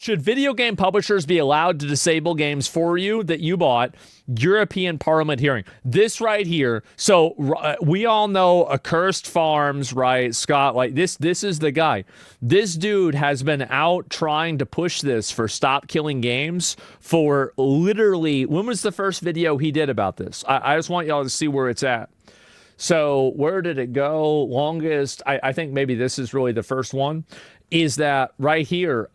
Should video game publishers be allowed to disable games for you that you bought? European Parliament hearing. This right here. So we all know Accursed Farms, right? Scott, like this is the guy. This dude has been out trying to push this for Stop Killing Games for literally, when was the first video he did about this? I just want y'all to see where it's at. So where did it go? Longest, I think maybe this is really the first one, is that right here,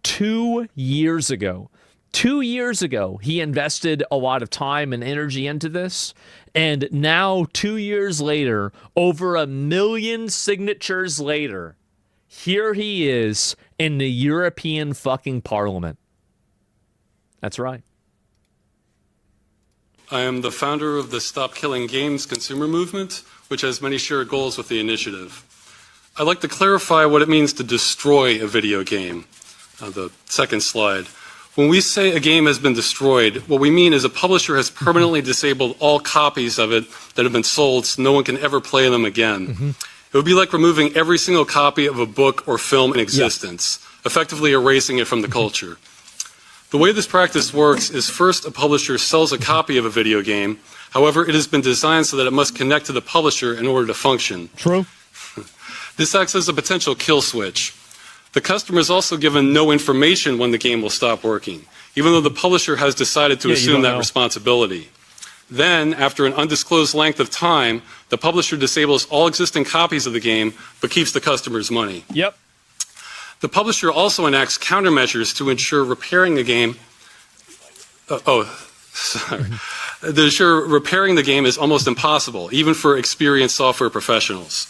2 years ago. 2 years ago, he invested a lot of time and energy into this. And now, 2 years later, over 1 million signatures later, here he is in the European fucking Parliament. That's right. I am the founder of the Stop Killing Games consumer movement, which has many shared goals with the initiative. I'd like to clarify what it means to destroy a video game. The second slide. When we say a game has been destroyed, what we mean is a publisher has permanently disabled all copies of it that have been sold so no one can ever play them again. It would be like removing every single copy of a book or film in existence, effectively erasing it from the culture. The way this practice works is first a publisher sells a copy of a video game. However, it has been designed so that it must connect to the publisher in order to function. True. This acts as a potential kill switch. The customer is also given no information when the game will stop working, even though the publisher has decided to assume that responsibility. Then, after an undisclosed length of time, the publisher disables all existing copies of the game, but keeps the customer's money. Yep. The publisher also enacts countermeasures to ensure repairing the game. To ensure repairing the game is almost impossible, even for experienced software professionals.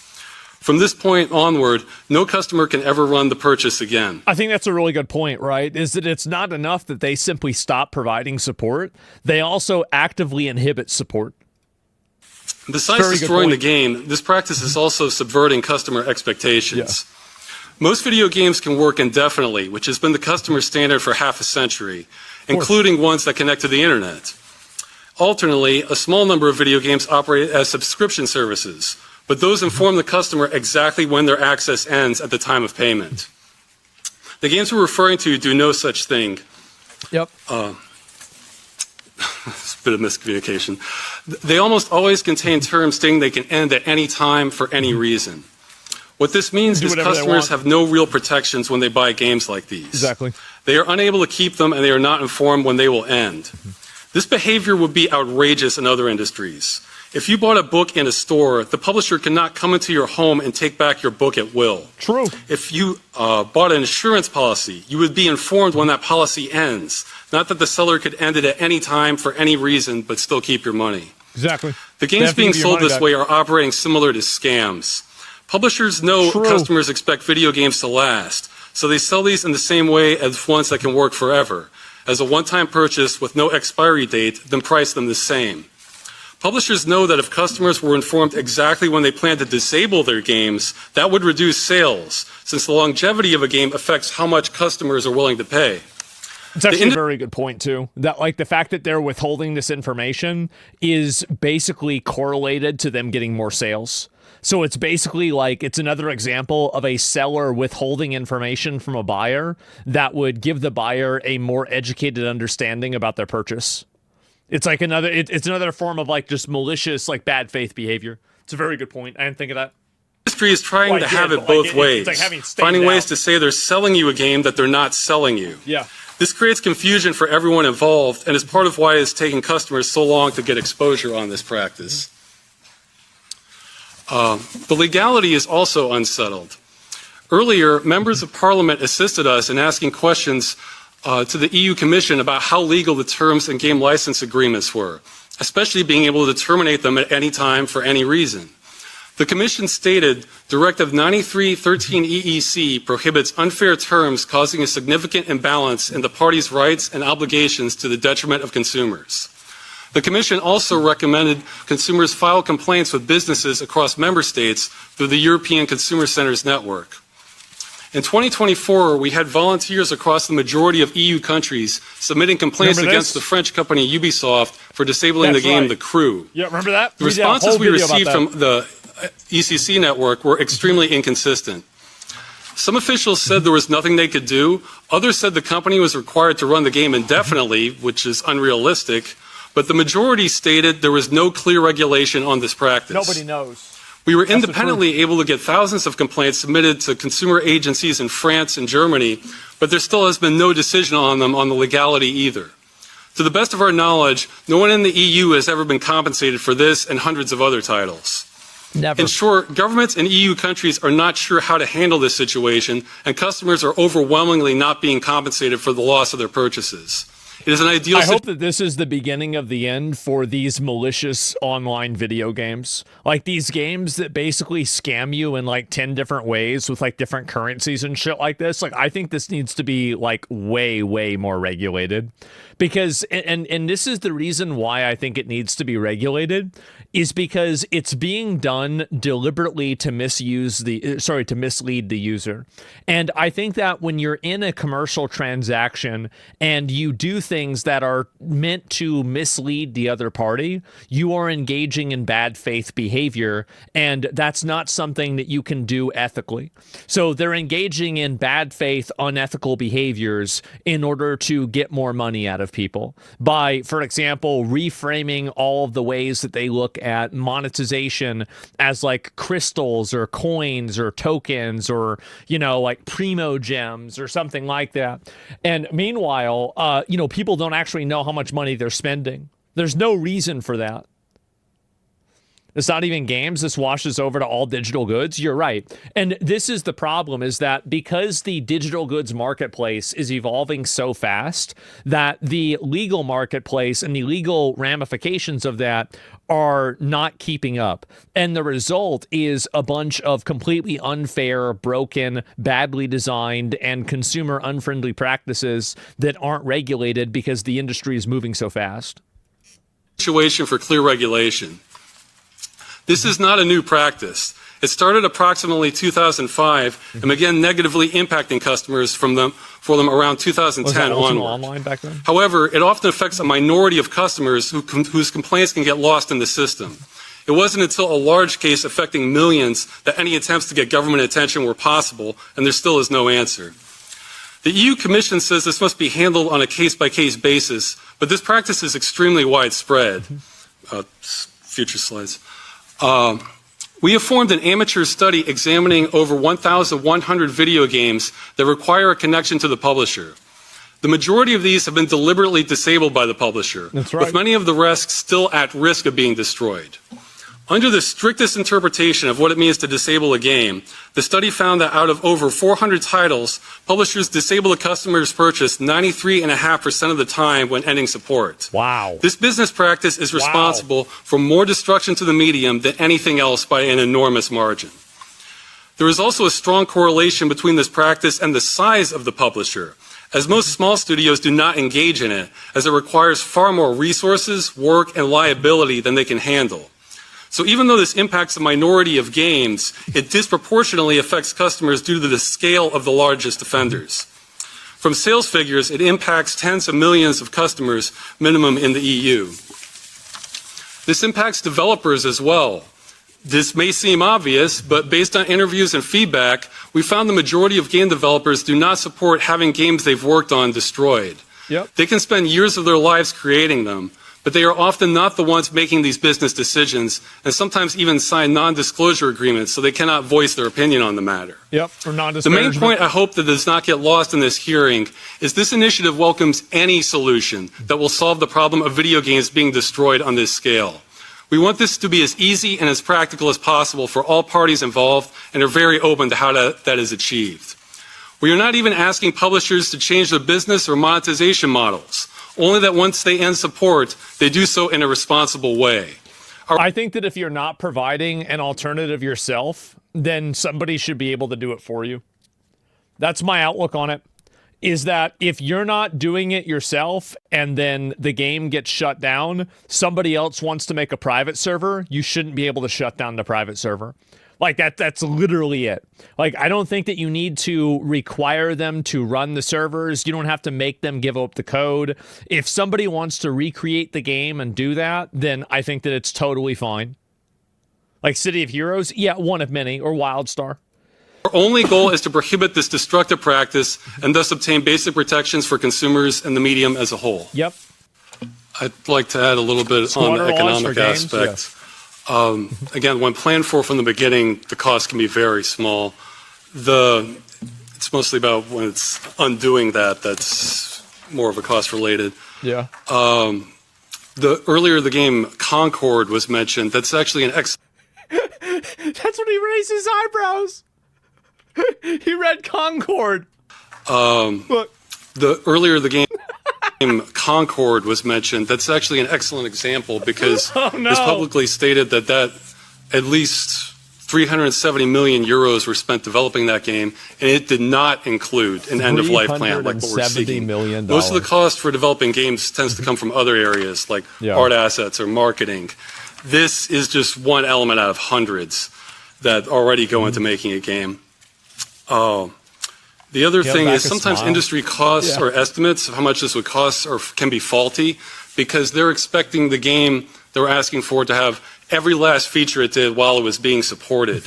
From this point onward, no customer can ever run the purchase again. I think that's a really good point, right? Is that it's not enough that they simply stop providing support. They also actively inhibit support. Besides destroying the game, this practice is also subverting customer expectations. Most video games can work indefinitely, which has been the customer standard for half a century, including ones that connect to the internet. Alternately, a small number of video games operate as subscription services, but those inform the customer exactly when their access ends at the time of payment. The games we're referring to do no such thing. Yep. It's a bit of miscommunication. They almost always contain terms stating they can end at any time for any reason. What this means is customers have no real protections when they buy games like these. Exactly. They are unable to keep them, and they are not informed when they will end. This behavior would be outrageous in other industries. If you bought a book in a store, the publisher cannot come into your home and take back your book at will. True. If you bought an insurance policy, you would be informed when that policy ends, not that the seller could end it at any time for any reason but still keep your money. Exactly. The games being sold this way are operating similar to scams. Publishers know customers expect video games to last, so they sell these in the same way as ones that can work forever. As a one-time purchase with no expiry date, then price them the same. Publishers know that if customers were informed exactly when they plan to disable their games, that would reduce sales, since the longevity of a game affects how much customers are willing to pay. It's actually a very good point, too. That, like, the fact that they're withholding this information is basically correlated to them getting more sales. So it's basically like it's another example of a seller withholding information from a buyer that would give the buyer a more educated understanding about their purchase. It's like it's another form of like just malicious, like bad faith behavior. It's a very good point. I didn't think of that. The industry is trying to have it both ways, finding ways to say they're selling you a game that they're not selling you. Yeah. This creates confusion for everyone involved, and is part of why it's taking customers so long to get exposure on this practice. The legality is also unsettled. Earlier, members of Parliament assisted us in asking questions to the EU Commission about how legal the terms and game license agreements were, especially being able to terminate them at any time for any reason. The Commission stated Directive 93/13 EEC prohibits unfair terms causing a significant imbalance in the parties' rights and obligations to the detriment of consumers. The Commission also recommended consumers file complaints with businesses across member states through the European Consumer Centers Network. In 2024, we had volunteers across the majority of EU countries submitting complaints against the French company Ubisoft for disabling the game The Crew. Yeah, remember that? The responses we received from the ECC network were extremely inconsistent. Some officials said there was nothing they could do. Others said the company was required to run the game indefinitely, which is unrealistic. But the majority stated there was no clear regulation on this practice. Nobody knows. We were independently able to get thousands of complaints submitted to consumer agencies in France and Germany, but there still has been no decision on them on the legality either. To the best of our knowledge, no one in the EU has ever been compensated for this and hundreds of other titles. Never. In short, governments in EU countries are not sure how to handle this situation, and customers are overwhelmingly not being compensated for the loss of their purchases. It is an ideal I hope that this is the beginning of the end for these malicious online video games. Like these games that basically scam you in like 10 different ways with like different currencies and shit like this. Like I think this needs to be like way, way more regulated. Because and this is the reason why I think it needs to be regulated is because it's being done deliberately to mislead the user. And I think that when you're in a commercial transaction and you do things that are meant to mislead the other party, you are engaging in bad faith behavior, and that's not something that you can do ethically. So they're engaging in bad faith, unethical behaviors in order to get more money out of people by, for example, reframing all of the ways that they look at monetization as like crystals or coins or tokens or, you know, like primo gems or something like that. And meanwhile, people don't actually know how much money they're spending. There's no reason for that. It's not even games. This washes over to all digital goods. You're right. And this is the problem, is that because the digital goods marketplace is evolving so fast that the legal marketplace and the legal ramifications of that are not keeping up. And the result is a bunch of completely unfair, broken, badly designed, and consumer unfriendly practices that aren't regulated because the industry is moving so fast. Situation for clear regulation. This is not a new practice. It started approximately 2005 and began negatively impacting customers for them around 2010 onward. Online back then? However, it often affects a minority of customers whose complaints can get lost in the system. It wasn't until a large case affecting millions that any attempts to get government attention were possible, and there still is no answer. The EU Commission says this must be handled on a case-by-case basis, but this practice is extremely widespread. Future slides. We have formed an amateur study examining over 1,100 video games that require a connection to the publisher. The majority of these have been deliberately disabled by the publisher, That's right. with many of the rest still at risk of being destroyed. Under the strictest interpretation of what it means to disable a game, the study found that out of over 400 titles, publishers disable a customer's purchase 93.5% of the time when ending support. Wow. This business practice is responsible for more destruction to the medium than anything else by an enormous margin. There is also a strong correlation between this practice and the size of the publisher, as most small studios do not engage in it, as it requires far more resources, work, and liability than they can handle. So even though this impacts a minority of games, it disproportionately affects customers due to the scale of the largest offenders. From sales figures, it impacts tens of millions of customers, minimum in the EU. This impacts developers as well. This may seem obvious, but based on interviews and feedback, we found the majority of game developers do not support having games they've worked on destroyed. Yep. They can spend years of their lives creating them, but they are often not the ones making these business decisions, and sometimes even sign non-disclosure agreements so they cannot voice their opinion on the matter. Yep, or The main point I hope that does not get lost in this hearing is this initiative welcomes any solution that will solve the problem of video games being destroyed on this scale. We want this to be as easy and as practical as possible for all parties involved, and are very open to how that is achieved. We are not even asking publishers to change their business or monetization models, only that once they end support, they do so in a responsible way. I think that if you're not providing an alternative yourself, then somebody should be able to do it for you. That's my outlook on it, is that if you're not doing it yourself and then the game gets shut down, somebody else wants to make a private server, you shouldn't be able to shut down the private server. Like that's literally it. Like, I don't think that you need to require them to run the servers. You don't have to make them give up the code. If somebody wants to recreate the game and do that, then I think that it's totally fine. Like City of Heroes, yeah, one of many, or WildStar. Our only goal is to prohibit this destructive practice and thus obtain basic protections for consumers and the medium as a whole. Yep. I'd like to add a little bit on the economic aspect. Again, when planned for from the beginning, the cost can be very small. It's mostly about when it's undoing that's more of a cost related. Yeah. Earlier the game Concord was mentioned. That's actually an That's when he raised his eyebrows. He read Concord. Look. Earlier the game Concord was mentioned. That's actually an excellent example because it's publicly stated that at least 370 million euros were spent developing that game, and it did not include an end-of-life plan like what we're seeking. Most of the cost for developing games tends to come from other areas like art assets or marketing. This is just one element out of hundreds that already go into making a game. The other thing is sometimes industry costs or estimates of how much this would cost can be faulty because they're expecting the game they were asking for to have every last feature it did while it was being supported.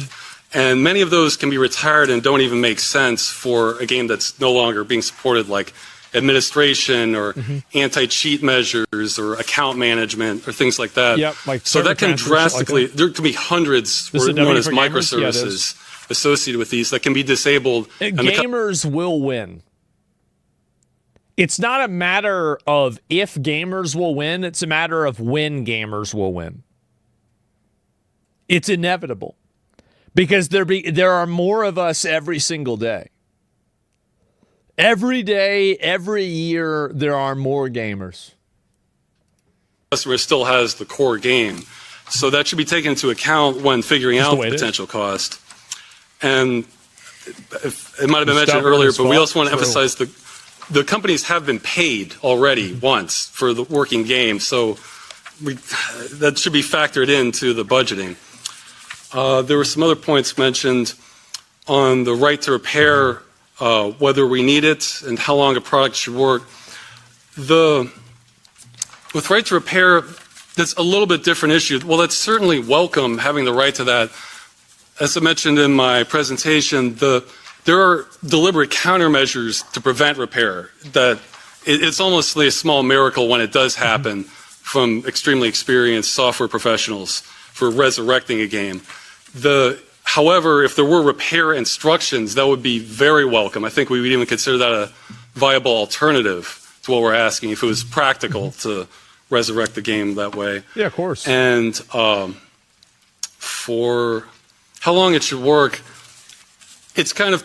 And many of those can be retired and don't even make sense for a game that's no longer being supported, like administration or anti-cheat measures or account management or things like that. Yep, so that can drastically, there can be hundreds known as microservices associated with these that can be disabled. Gamers will win. It's not a matter of if gamers will win, it's a matter of when gamers will win. It's inevitable because there are more of us every single day. Every day, every year, there are more gamers. Customer still has the core game, so that should be taken into account when figuring out the potential cost. And it might have been mentioned earlier, but we also want to emphasize the companies have been paid already once for the working game, so that should be factored into the budgeting. There were some other points mentioned on the right to repair, whether we need it and how long a product should work. With right to repair, that's a little bit different issue. Well, that's certainly welcome, having the right to that. As I mentioned in my presentation, there are deliberate countermeasures to prevent repair. That it's almost like a small miracle when it does happen from extremely experienced software professionals for resurrecting a game. However, if there were repair instructions, that would be very welcome. I think we would even consider that a viable alternative to what we're asking if it was practical to resurrect the game that way. Yeah, of course. And for how long it should work, it's kind of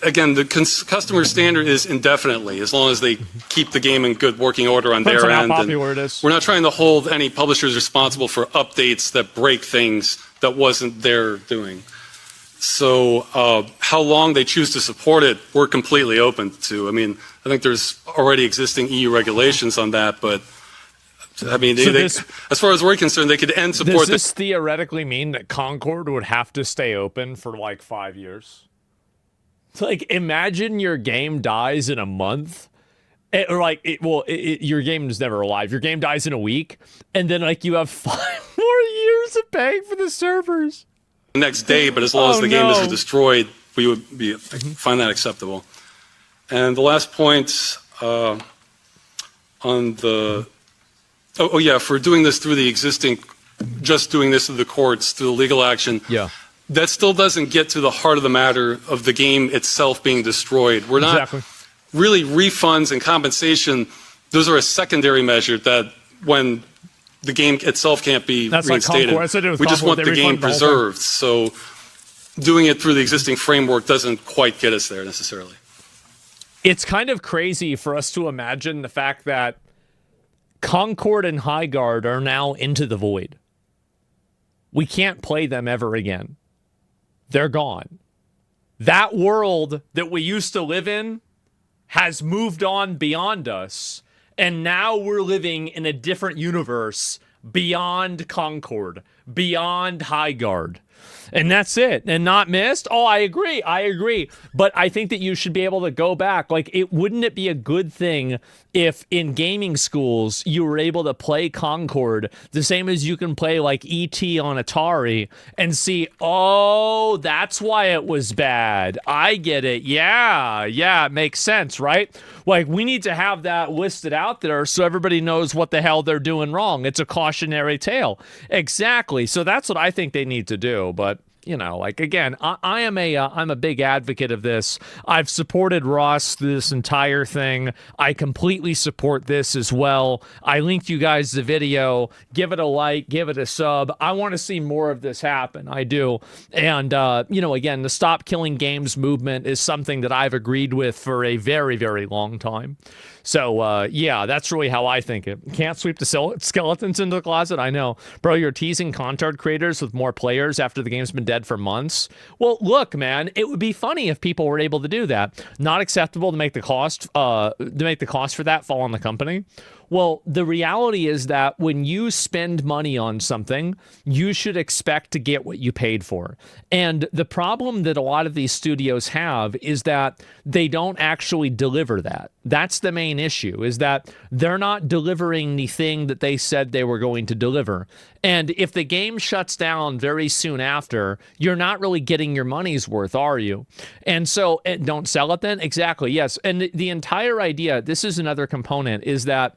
again, the customer standard is indefinitely, as long as they keep the game in good working order on their end. And we're not trying to hold any publishers responsible for updates that break things that wasn't their doing. So how long they choose to support it, we're completely open to. I mean, I think there's already existing EU regulations on that, but I mean, as far as we're concerned, they could end support. Does this theoretically mean that Concord would have to stay open for like 5 years? Like, imagine your game dies in a month, your game is never alive. Your game dies in a week, and then like you have 5 more years of paying for the servers. The next day, but as long as the game isn't destroyed, we would find that acceptable. And the last point on the for doing this through the existing, just doing this through the courts, through the legal action. Yeah. That still doesn't get to the heart of the matter of the game itself being destroyed. We're not really refunds and compensation. Those are a secondary measure that when the game itself can't be reinstated. We just want the game preserved. So doing it through the existing framework doesn't quite get us there necessarily. It's kind of crazy for us to imagine the fact that Concord and Highguard are now into the void. We can't play them ever again. They're gone. That world that we used to live in has moved on beyond us, and now we're living in a different universe beyond Concord, beyond Highguard. And that's it. And not missed. Oh, I agree. But I think that you should be able to go back. Like, wouldn't it be a good thing if in gaming schools you were able to play Concord the same as you can play like ET on Atari and see, oh, that's why it was bad. I get it. Yeah, it makes sense, right? Like, we need to have that listed out there so everybody knows what the hell they're doing wrong. It's a cautionary tale. Exactly. So that's what I think they need to do. But you know, like, again, I'm a big advocate of this. I've supported Ross through this entire thing. I completely support this as well. I linked you guys the video. Give it a like, give it a sub. I want to see more of this happen. I do. And, you know, again, the Stop Killing Games movement is something that I've agreed with for a very, very long time. So, yeah, that's really how I think it. Can't sweep the skeletons into the closet? I know. Bro, you're teasing Contard creators with more players after the game's been dead for months. Well, look, man, it would be funny if people were able to do that. Not acceptable to make the cost for that fall on the company. Well, the reality is that when you spend money on something, you should expect to get what you paid for. And the problem that a lot of these studios have is that they don't actually deliver that. That's the main issue, is that they're not delivering the thing that they said they were going to deliver. And if the game shuts down very soon after, you're not really getting your money's worth, are you? And so, don't sell it then? Exactly, yes. And the entire idea, this is another component, is that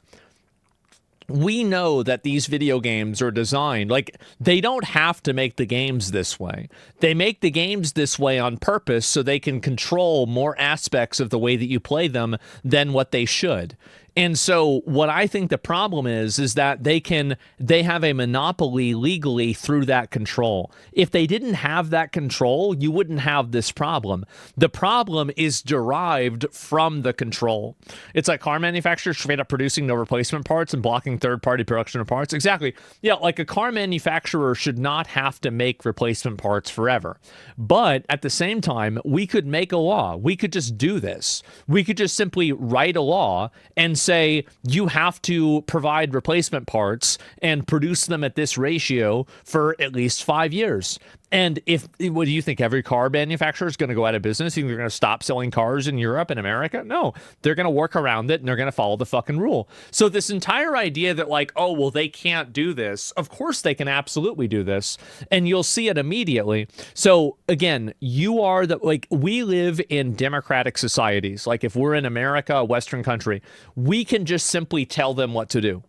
we know that these video games are designed, like, they don't have to make the games this way. They make the games this way on purpose so they can control more aspects of the way that you play them than what they should. And so what I think the problem is that they have a monopoly legally through that control. If they didn't have that control, you wouldn't have this problem. The problem is derived from the control. It's like car manufacturers straight up producing no replacement parts and blocking third-party production of parts. Exactly. Yeah, like a car manufacturer should not have to make replacement parts forever. But at the same time, we could make a law. We could just do this. We could just simply write a law and say you have to provide replacement parts and produce them at this ratio for at least 5 years. And what do you think? Every car manufacturer is going to go out of business? You think they're going to stop selling cars in Europe and America? No, they're going to work around it and they're going to follow the fucking rule. So this entire idea that like, oh, well, they can't do this. Of course they can absolutely do this. And you'll see it immediately. So again, we live in democratic societies. Like if we're in America, a Western country, we can just simply tell them what to do.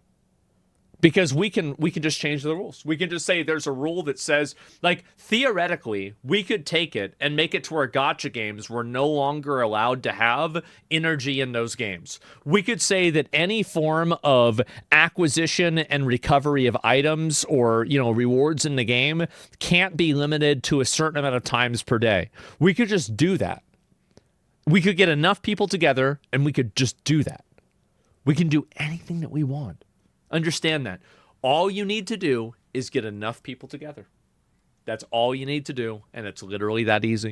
Because we can just change the rules. We can just say there's a rule that says, like, theoretically, we could take it and make it to where gacha games were no longer allowed to have energy in those games. We could say that any form of acquisition and recovery of items or, rewards in the game can't be limited to a certain amount of times per day. We could just do that. We could get enough people together and we could just do that. We can do anything that we want. Understand that. All you need to do is get enough people together. That's all you need to do, and it's literally that easy.